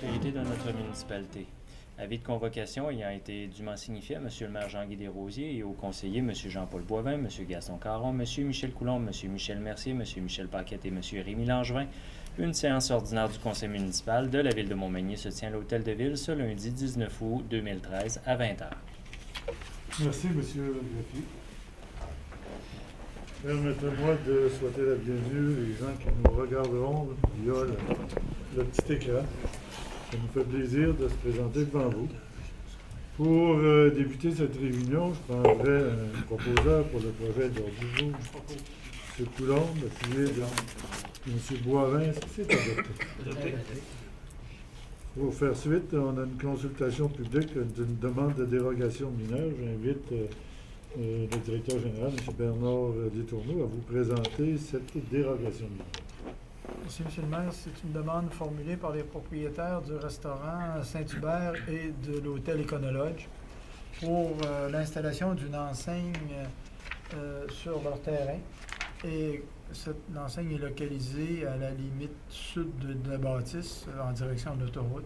sécurité de notre municipalité. Avis de convocation ayant été dûment signifié à M. le maire Jean-Guy Desrosiers et aux conseillers M. Jean-Paul Boivin, M. Gaston Caron, M. Michel Coulombe, M. Michel Mercier, M. Michel Paquette et M. Rémy Langevin, une séance ordinaire du conseil municipal de la ville de Montmagny se tient à l'hôtel de ville ce lundi 19 août 2013 à 20h. Merci, M. le greffier. Permettez-moi de souhaiter la bienvenue aux gens qui nous regarderont via le petit écran. Ça nous fait plaisir de se présenter devant vous. Pour débuter cette réunion, je prendrai un proposeur pour le projet d'ordre du jour. M. Coulombe, appuyé de M. Boivin. Est-ce que c'est adopté? Pour faire suite, on a une consultation publique d'une demande de dérogation mineure. J'invite le directeur général, M. Bernard Détourneau, à vous présenter cette dérogation mineure. Merci, M. le maire. C'est une demande formulée par les propriétaires du restaurant Saint-Hubert et de l'hôtel Econolodge pour l'installation d'une enseigne sur leur terrain. Et l'enseigne est localisée à la limite sud de la bâtisse, en direction de l'autoroute.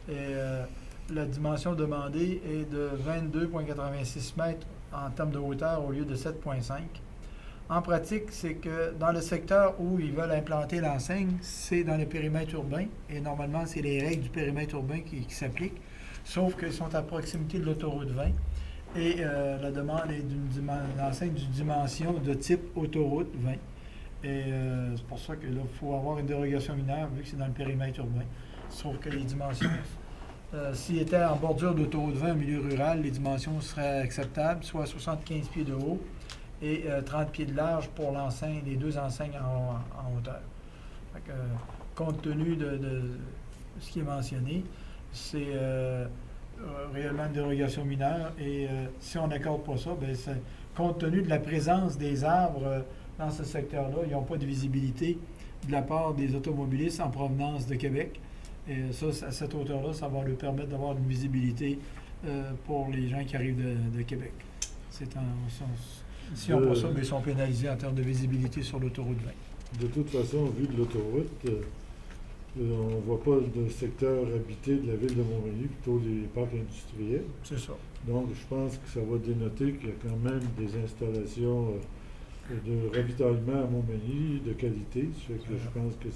Et la dimension demandée est de 22,86 mètres en termes de hauteur au lieu de 7,5. En pratique, c'est que dans le secteur où ils veulent implanter l'enseigne, c'est dans le périmètre urbain. Et normalement, c'est les règles du périmètre urbain qui s'appliquent. Sauf qu'ils sont à proximité de l'autoroute 20. Et la demande est d'une enseigne d'une dimension de type autoroute 20. Et c'est pour ça que là, il faut avoir une dérogation mineure vu que c'est dans le périmètre urbain. Sauf que les dimensions, s'il était en bordure d'autoroute 20 au milieu rural, les dimensions seraient acceptables, soit 75 pieds de haut et 30 pieds de large pour l'enseigne, les deux enseignes en hauteur. Fait que, compte tenu de ce qui est mentionné, c'est réellement une dérogation mineure et si on n'accorde pas ça, bien, compte tenu de la présence des arbres dans ce secteur-là, ils n'ont pas de visibilité de la part des automobilistes en provenance de Québec. Et ça, à cette hauteur-là, ça va leur permettre d'avoir une visibilité pour les gens qui arrivent de Québec. S'ils n'ont pas ça, bien, ils sont pénalisés en termes de visibilité sur l'autoroute 20. De toute façon, vu de l'autoroute, on ne voit pas de secteur habité de la ville de Montmagny, plutôt des parcs industriels. C'est ça. Donc, je pense que ça va dénoter qu'il y a quand même des installations de ravitaillement à Montmagny de qualité. Ça fait que je pense que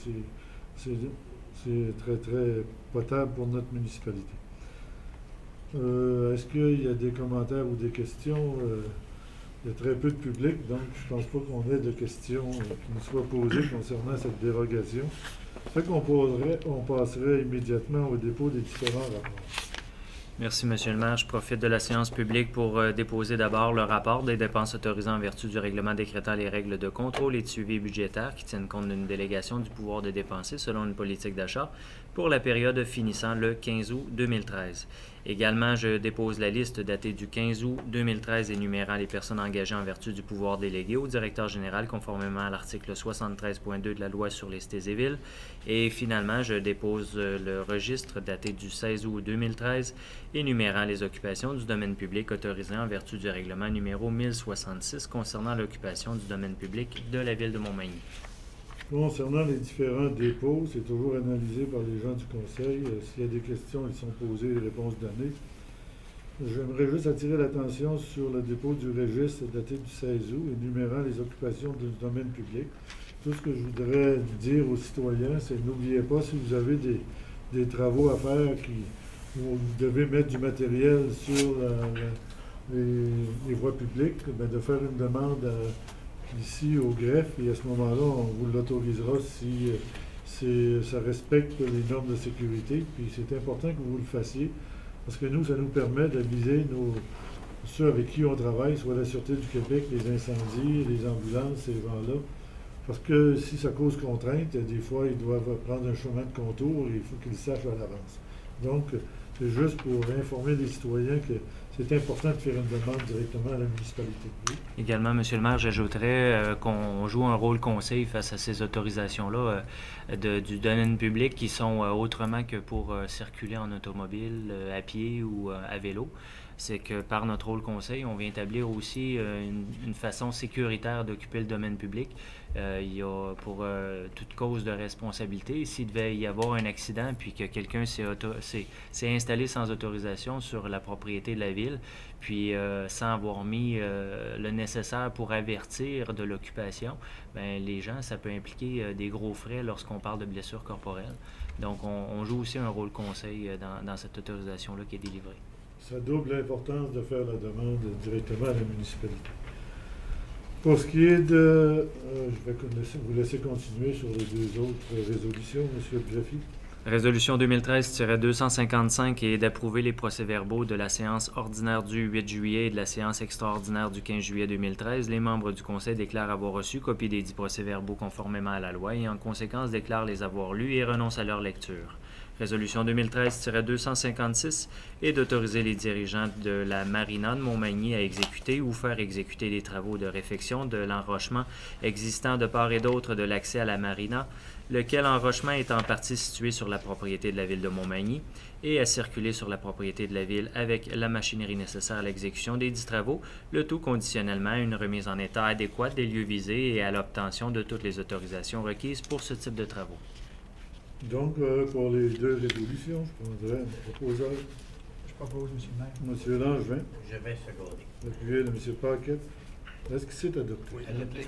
c'est très, très potable pour notre municipalité. Est-ce qu'il y a des commentaires ou des questions? Il y a très peu de public, donc je ne pense pas qu'on ait de questions qui nous soient posées concernant cette dérogation. Ça fait qu'on passerait immédiatement au dépôt des différents rapports. Merci, M. le maire. Je profite de la séance publique pour déposer d'abord le rapport des dépenses autorisées en vertu du règlement décrétant les règles de contrôle et de suivi budgétaire qui tiennent compte d'une délégation du pouvoir de dépenser selon une politique d'achat pour la période finissant le 15 août 2013. Également, je dépose la liste datée du 15 août 2013 énumérant les personnes engagées en vertu du pouvoir délégué au directeur général conformément à l'article 73.2 de la loi sur les cités et villes. Et finalement, je dépose le registre daté du 16 août 2013 énumérant les occupations du domaine public autorisées en vertu du règlement numéro 1066 concernant l'occupation du domaine public de la ville de Montmagny. Concernant les différents dépôts, c'est toujours analysé par les gens du conseil. S'il y a des questions, ils sont posées, les réponses données. J'aimerais juste attirer l'attention sur le dépôt du registre daté du 16 août, énumérant les occupations du domaine public. Tout ce que je voudrais dire aux citoyens, c'est n'oubliez pas, si vous avez des travaux à faire où vous devez mettre du matériel sur les voies publiques, bien, de faire une demande ici au greffe, et à ce moment-là, on vous l'autorisera si ça respecte les normes de sécurité. Puis c'est important que vous le fassiez, parce que nous, ça nous permet d'aviser ceux avec qui on travaille, soit la Sûreté du Québec, les incendies, les ambulances, ces gens-là. Parce que si ça cause contrainte, des fois, ils doivent prendre un chemin de contour et il faut qu'ils le sachent à l'avance. Donc, c'est juste pour informer les citoyens que c'est important de faire une demande directement à la municipalité. Oui. Également, M. le maire, j'ajouterais qu'on joue un rôle conseil face à ces autorisations-là du domaine public qui sont autrement que pour circuler en automobile, à pied ou à vélo. c'est que par notre rôle conseil, on vient établir aussi une façon sécuritaire d'occuper le domaine public. Il y a pour toute cause de responsabilité, s'il devait y avoir un accident puis que quelqu'un s'est installé sans autorisation sur la propriété de la ville, puis sans avoir mis le nécessaire pour avertir de l'occupation, bien, les gens, ça peut impliquer des gros frais lorsqu'on parle de blessures corporelles. Donc, on joue aussi un rôle conseil dans cette autorisation-là qui est délivrée. Ça double l'importance de faire la demande directement à la municipalité. Pour ce qui est de... je vais vous laisser continuer sur les deux autres résolutions, M. Jeffy. Résolution 2013-255 est d'approuver les procès-verbaux de la séance ordinaire du 8 juillet et de la séance extraordinaire du 15 juillet 2013. Les membres du Conseil déclarent avoir reçu copie des 10 procès-verbaux conformément à la loi et en conséquence déclarent les avoir lus et renoncent à leur lecture. Résolution 2013-256 est d'autoriser les dirigeants de la marina de Montmagny à exécuter ou faire exécuter des travaux de réfection de l'enrochement existant de part et d'autre de l'accès à la marina, lequel enrochement est en partie situé sur la propriété de la ville de Montmagny, et à circuler sur la propriété de la ville avec la machinerie nécessaire à l'exécution des dits travaux, le tout conditionnellement à une remise en état adéquate des lieux visés et à l'obtention de toutes les autorisations requises pour ce type de travaux. Donc, pour les deux résolutions, je prendrai un proposeur. Je propose, M. le maire. M. Langevin, Je vais seconder. appuyé de M. Paquette. Est-ce que c'est adopté? Oui, adopté.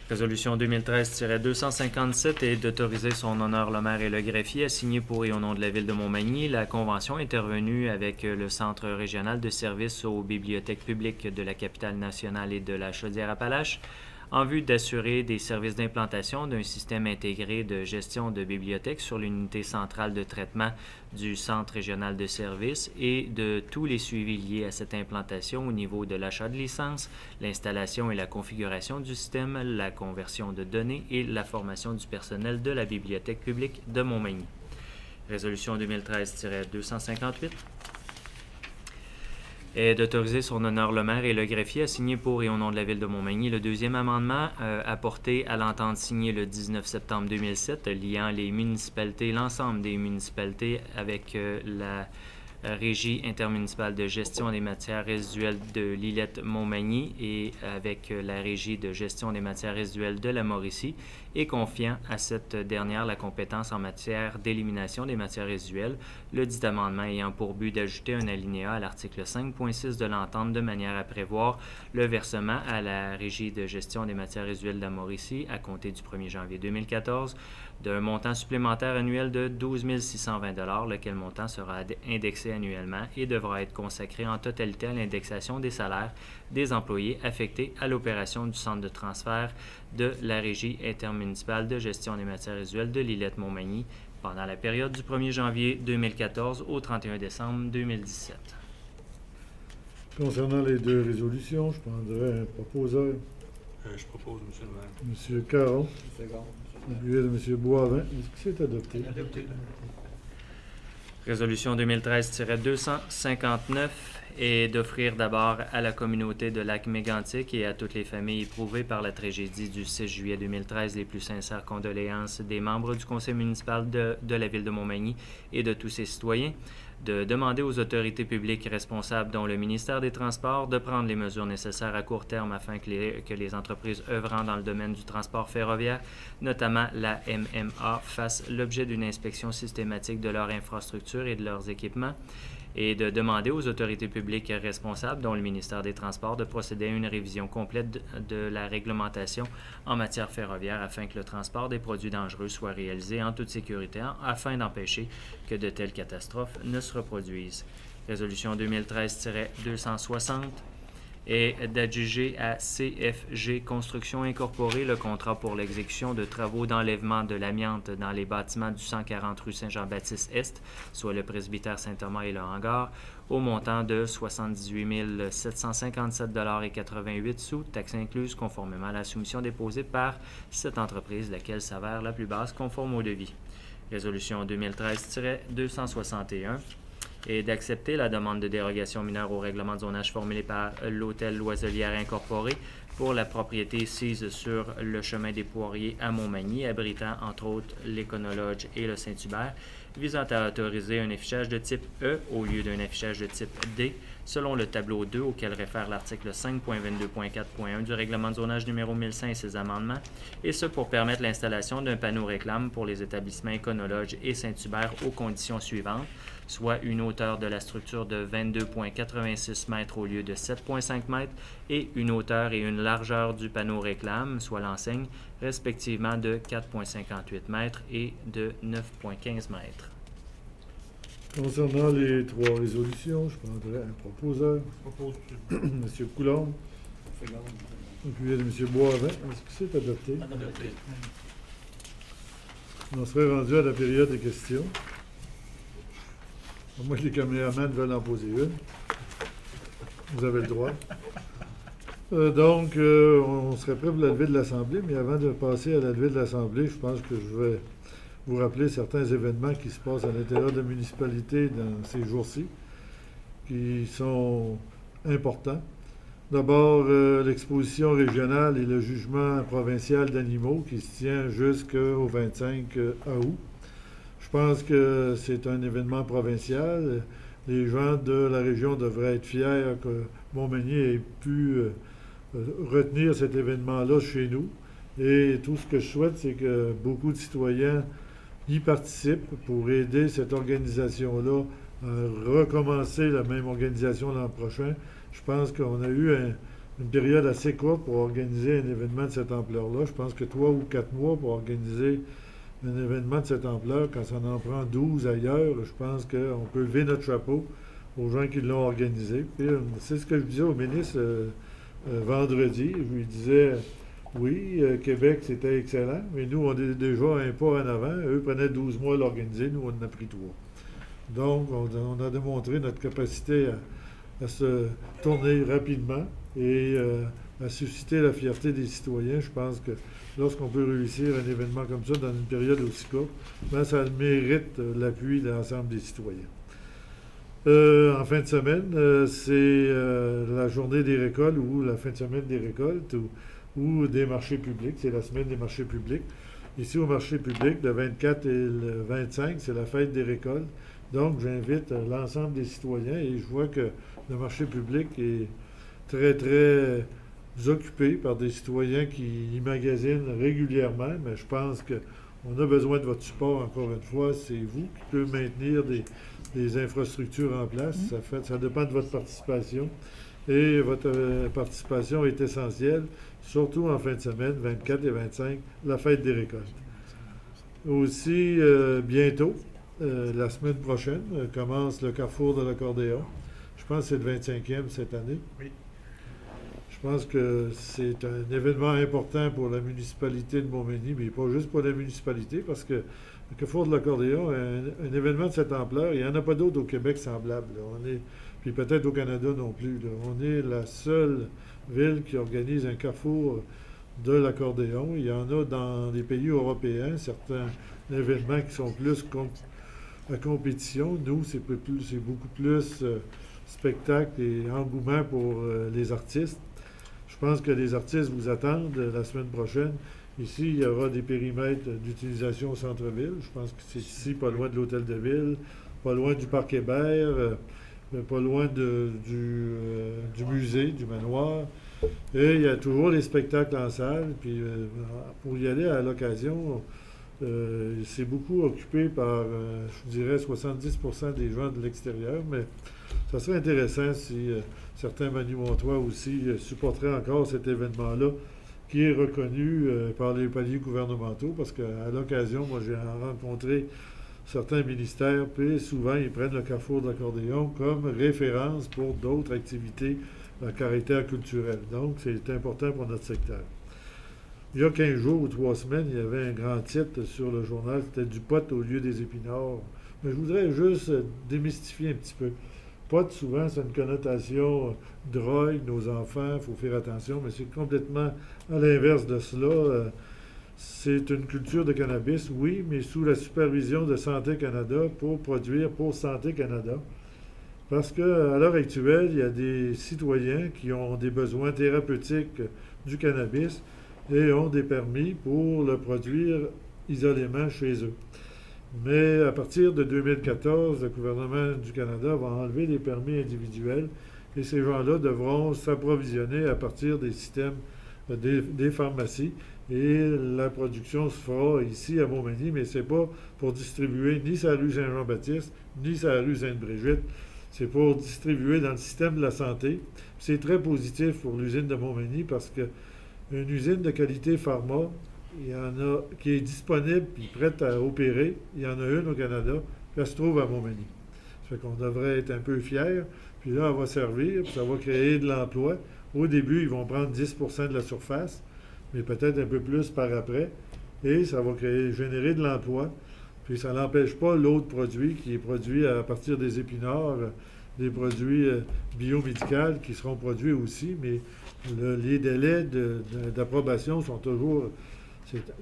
Résolution 2013-257 est d'autoriser son honneur le maire et le greffier à signer pour et au nom de la ville de Montmagny la convention intervenue avec le Centre régional de services aux bibliothèques publiques de la capitale nationale et de la Chaudière-Appalaches en vue d'assurer des services d'implantation d'un système intégré de gestion de bibliothèques sur l'unité centrale de traitement du Centre régional de services et de tous les suivis liés à cette implantation au niveau de l'achat de licences, l'installation et la configuration du système, la conversion de données et la formation du personnel de la bibliothèque publique de Montmagny. Résolution 2013-258 est d'autoriser son honneur le maire et le greffier à signer pour et au nom de la ville de Montmagny le deuxième amendement apporté à l'entente signée le 19 septembre 2007 liant les municipalités, l'ensemble des municipalités avec la Régie intermunicipale de gestion des matières résiduelles de l'Îlette-Montmagny et avec la Régie de gestion des matières résiduelles de la Mauricie et confiant à cette dernière la compétence en matière d'élimination des matières résiduelles, le dit amendement ayant pour but d'ajouter un alinéa à l'article 5.6 de l'entente de manière à prévoir le versement à la Régie de gestion des matières résiduelles de la Mauricie à compter du 1er janvier 2014 d'un montant supplémentaire annuel de 12 620 $, lequel montant sera indexé annuellement et devra être consacré en totalité à l'indexation des salaires des employés affectés à l'opération du centre de transfert de la Régie intermunicipale de gestion des matières résiduelles de l'Îlette-Montmagny pendant la période du 1er janvier 2014 au 31 décembre 2017. Concernant les deux résolutions, je prendrai un proposeur. Je propose, M. le maire. M. Caron, Second. appuyé de M. Boivin. Est-ce que c'est adopté? Adopté. Résolution 2013-259 est d'offrir d'abord à la communauté de Lac-Mégantic et à toutes les familles éprouvées par la tragédie du 6 juillet 2013 les plus sincères condoléances des membres du conseil municipal de la ville de Montmagny et de tous ses citoyens, de demander aux autorités publiques responsables, dont le ministère des Transports, de prendre les mesures nécessaires à court terme afin que les entreprises œuvrant dans le domaine du transport ferroviaire, notamment la MMA, fassent l'objet d'une inspection systématique de leur infrastructure et de leurs équipements, et de demander aux autorités publiques responsables, dont le ministère des Transports, de procéder à une révision complète de la réglementation en matière ferroviaire afin que le transport des produits dangereux soit réalisé en toute sécurité afin d'empêcher que de telles catastrophes ne se reproduisent. Résolution 2013-260 est d'adjuger à CFG Construction Incorporée le contrat pour l'exécution de travaux d'enlèvement de l'amiante dans les bâtiments du 140 rue Saint-Jean-Baptiste-Est, soit le presbytère Saint-Thomas et le hangar, au montant de 78 757,88 $, taxes incluses, conformément à la soumission déposée par cette entreprise, laquelle s'avère la plus basse conforme au devis. Résolution 2013-261 et d'accepter la demande de dérogation mineure au règlement de zonage formulée par l'Hôtel Loiselière Incorporé pour la propriété sise sur le chemin des Poiriers à Montmagny, abritant entre autres l'Éconolodge et le Saint-Hubert, visant à autoriser un affichage de type E au lieu d'un affichage de type D, selon le tableau 2 auquel réfère l'article 5.22.4.1 du règlement de zonage numéro 1100 et ses amendements, et ce pour permettre l'installation d'un panneau réclame pour les établissements Éconolodge et Saint-Hubert aux conditions suivantes, soit une hauteur de la structure de 22,86 mètres au lieu de 7,5 mètres et une hauteur et une largeur du panneau réclame, soit l'enseigne, respectivement de 4,58 mètres et de 9,15 mètres. Concernant les trois résolutions, je prendrai un proposeur. Propose, M. Coulombe, puis M. Boivin. Est-ce que c'est adopté? adopté. On serait rendu à la période des questions. À moins que les caméramans veulent en poser une. Vous avez le droit. Donc, on serait prêt pour la levée de l'Assemblée, mais avant de passer à la levée de l'Assemblée, je pense que je vais vous rappeler certains événements qui se passent à l'intérieur de la municipalité dans ces jours-ci, qui sont importants. D'abord, l'exposition régionale et le jugement provincial d'animaux qui se tient jusqu'au 25 août. Je pense que c'est un événement provincial. Les gens de la région devraient être fiers que Montmagny ait pu retenir cet événement-là chez nous. Et tout ce que je souhaite, c'est que beaucoup de citoyens y participent pour aider cette organisation-là à recommencer la même organisation l'an prochain. Je pense qu'on a eu une période assez courte pour organiser un événement de cette ampleur-là. Je pense que 3 ou 4 mois pour organiser un événement de cette ampleur, quand ça en prend 12 ailleurs, je pense qu'on peut lever notre chapeau aux gens qui l'ont organisé. Puis, c'est ce que je disais au ministre vendredi. Je lui disais, oui, Québec, c'était excellent, mais nous, on est déjà un pas en avant. Eux prenaient 12 mois à l'organiser, nous, on en a pris 3. Donc, on a démontré notre capacité à se tourner rapidement et à susciter la fierté des citoyens. Je pense que lorsqu'on peut réussir un événement comme ça dans une période aussi courte, ben, ça mérite l'appui de l'ensemble des citoyens. En fin de semaine, c'est la journée des récoltes ou la fin de semaine des récoltes ou des marchés publics. C'est la semaine des marchés publics. Ici, au marché public, le 24 et le 25, c'est la fête des récoltes. Donc, j'invite l'ensemble des citoyens et je vois que le marché public est très, très occupé par des citoyens qui y magasinent régulièrement, mais je pense qu'on a besoin de votre support, encore une fois. C'est vous qui pouvez maintenir des infrastructures en place. Ça dépend de votre participation. Et votre participation est essentielle, surtout en fin de semaine, 24 et 25, la fête des récoltes. Aussi, bientôt, la semaine prochaine, commence le Carrefour de l'accordéon. Je pense que c'est le 25e cette année. Oui. Je pense que c'est un événement important pour la municipalité de Montmagny, mais pas juste pour la municipalité, parce que le Carrefour de l'accordéon, un événement de cette ampleur, il n'y en a pas d'autres au Québec semblables. Puis peut-être au Canada non plus. On est la seule ville qui organise un carrefour de l'accordéon. Il y en a dans les pays européens, certains événements qui sont plus à compétition. Nous, c'est beaucoup plus spectacle et engouement pour les artistes. Je pense que les artistes vous attendent la semaine prochaine. Ici, il y aura des périmètres d'utilisation au centre-ville. Je pense que c'est ici, pas loin de l'hôtel de ville, pas loin du parc Hébert, pas loin du musée, du manoir. Et il y a toujours les spectacles en salle. Puis pour y aller à l'occasion, c'est beaucoup occupé par, je dirais, 70% des gens de l'extérieur. Mais ça serait intéressant si certains Manimontois aussi supporteraient encore cet événement-là, qui est reconnu par les paliers gouvernementaux, parce qu'à l'occasion, moi, j'ai rencontré certains ministères, puis souvent, ils prennent le Carrefour de l'accordéon comme référence pour d'autres activités à caractère culturel. Donc, c'est important pour notre secteur. Il y a 15 jours ou 3 semaines, il y avait un grand titre sur le journal, c'était du pot au lieu des épinards. Mais je voudrais juste démystifier un petit peu. Pot, souvent, c'est une connotation drogue, nos enfants, il faut faire attention, mais c'est complètement à l'inverse de cela. C'est une culture de cannabis, oui, mais sous la supervision de Santé Canada pour produire pour Santé Canada. Parce qu'à l'heure actuelle, il y a des citoyens qui ont des besoins thérapeutiques du cannabis et ont des permis pour le produire isolément chez eux. Mais à partir de 2014, le gouvernement du Canada va enlever les permis individuels et ces gens-là devront s'approvisionner à partir des systèmes des pharmacies. Et la production se fera ici à Montmagny, mais ce n'est pas pour distribuer ni sur la rue Saint-Jean-Baptiste, ni sur la rue Sainte-Brigitte. C'est pour distribuer dans le système de la santé. C'est très positif pour l'usine de Montmagny parce qu'une usine de qualité pharma, il y en a qui est disponible et prête à opérer. Il y en a une au Canada, puis elle se trouve à Montmagny. Ça fait qu'on devrait être un peu fiers. Puis là, elle va servir, puis ça va créer de l'emploi. Au début, ils vont prendre 10 % de la surface, mais peut-être un peu plus par après. Et ça va générer de l'emploi. Puis ça n'empêche pas l'autre produit qui est produit à partir des épinards, des produits biomédicaux qui seront produits aussi, mais les délais d'approbation sont toujours...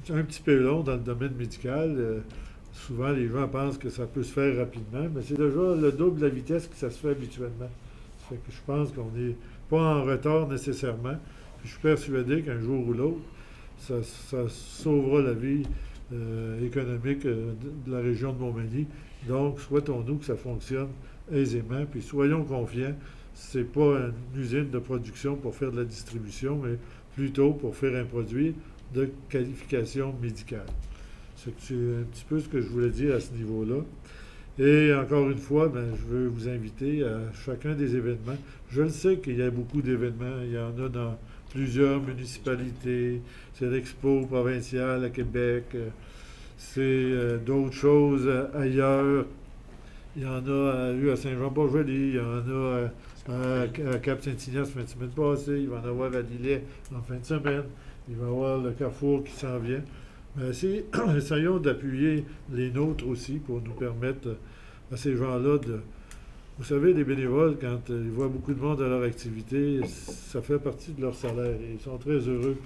C'est un petit peu long dans le domaine médical. Souvent, les gens pensent que ça peut se faire rapidement, mais c'est déjà le double de la vitesse que ça se fait habituellement. Ça fait que je pense qu'on n'est pas en retard nécessairement. Puis je suis persuadé qu'un jour ou l'autre, ça sauvera la vie économique de la région de Montmagny. Donc, souhaitons-nous que ça fonctionne aisément, puis soyons confiants. Ce n'est pas une usine de production pour faire de la distribution, mais plutôt pour faire un produit de qualification médicale. C'est un petit peu ce que je voulais dire à ce niveau-là. Et encore une fois, je veux vous inviter à chacun des événements. Je le sais qu'il y a beaucoup d'événements. Il y en a dans plusieurs municipalités. C'est l'Expo provinciale à Québec. C'est d'autres choses ailleurs. Il y en a à Saint-Jean-Port-Joli. Il y en a à Cap-Saint-Ignace la semaine passée. Il va en avoir à Lillet en fin de semaine. Il va y avoir le Carrefour qui s'en vient. Mais essayons d'appuyer les nôtres aussi pour nous permettre à ces gens-là de... Vous savez, les bénévoles, quand ils voient beaucoup de monde à leur activité, ça fait partie de leur salaire. Et ils sont très heureux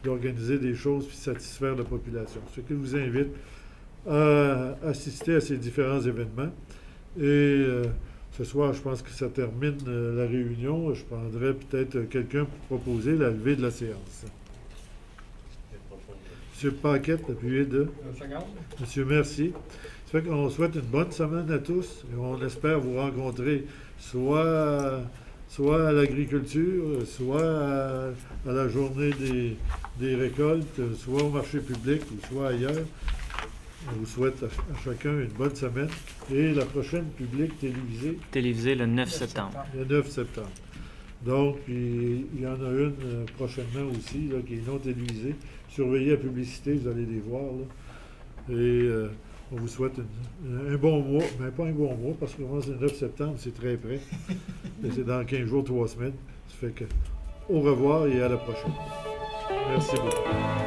d'organiser des choses puis satisfaire la population. Ce qui vous invite à assister à ces différents événements. Et ce soir, je pense que ça termine la réunion. Je prendrai peut-être quelqu'un pour proposer la levée de la séance. M. Paquette, appuyé de... Monsieur, merci. Ça fait qu'on souhaite une bonne semaine à tous et on espère vous rencontrer soit à l'agriculture, soit à la journée des récoltes, soit au marché public ou soit ailleurs. On vous souhaite à chacun une bonne semaine et la prochaine publique télévisée. Télévisée le 9 septembre. Le 9 septembre. Donc, il y en a une prochainement aussi, là, qui est non télévisée. Surveillez la publicité, vous allez les voir. Là. Et on vous souhaite un bon mois, mais pas un bon mois, parce que le 9 septembre, c'est très près. Et c'est dans 15 jours, 3 semaines. Ça fait que au revoir et à la prochaine. Merci beaucoup.